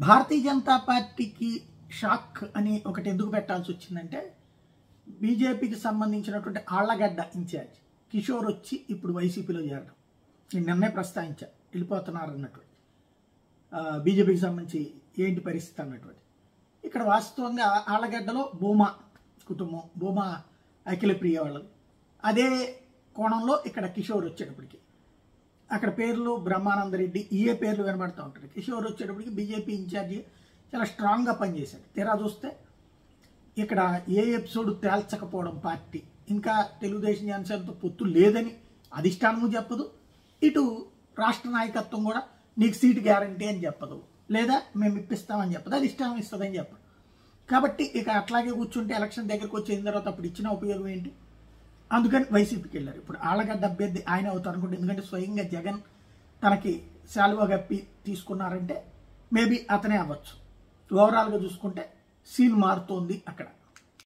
భారతీయ జనతా పార్టీకి షాక్ అని ఒకటి ఎందుకు పెట్టాల్సి వచ్చిందంటే, బీజేపీకి సంబంధించినటువంటి ఆళ్లగడ్డ ఇన్ఛార్జ్ కిషోర్ వచ్చి ఇప్పుడు వైసీపీలో చేరడం. నేను నిన్నే ప్రస్తావించా, వెళ్ళిపోతున్నారు అన్నటువంటి బీజేపీకి సంబంధించి ఏంటి పరిస్థితి అన్నటువంటి. ఇక్కడ వాస్తవంగా ఆళ్లగడ్డలో భూమా కుటుంబం, భూమా అఖిలప్రియ వాళ్ళది. అదే కోణంలో ఇక్కడ కిషోర్ వచ్చేటప్పటికి అక్కడ పేర్లు బ్రహ్మానందరెడ్డి ఏ పేర్లు వినబడుతూ ఉంటారు. కిషోర్ వచ్చేటప్పటికి బీజేపీ ఇన్ఛార్జి చాలా స్ట్రాంగ్గా పనిచేశాడు. తీరా చూస్తే ఇక్కడ ఏ ఎపిసోడ్ తేల్చకపోవడం, పార్టీ ఇంకా తెలుగుదేశం జనసేనతో పొత్తు లేదని అధిష్టానము చెప్పదు, ఇటు రాష్ట్ర నాయకత్వం కూడా నీకు సీటు గ్యారంటీ అని చెప్పదు, లేదా మేము ఇప్పిస్తామని చెప్పదు, అధిష్టానం ఇస్తుందని చెప్పదు. కాబట్టి ఇక అట్లాగే కూర్చుంటే ఎలక్షన్ దగ్గరకు వచ్చిన తర్వాత అప్పుడు ఇచ్చిన ఉపయోగం ఏంటి? అందుకని వైసీపీకి వెళ్ళారు. ఇప్పుడు ఆళ్లగడ్డ అభ్యర్థి ఆయన అవుతారు అనుకుంటే, ఎందుకంటే స్వయంగా జగన్ తనకి శాలువా గప్పి తీసుకున్నారంటే మేబీ అతనే అవ్వచ్చు. ఓవరాల్గా చూసుకుంటే సీన్ మారుతోంది అక్కడ.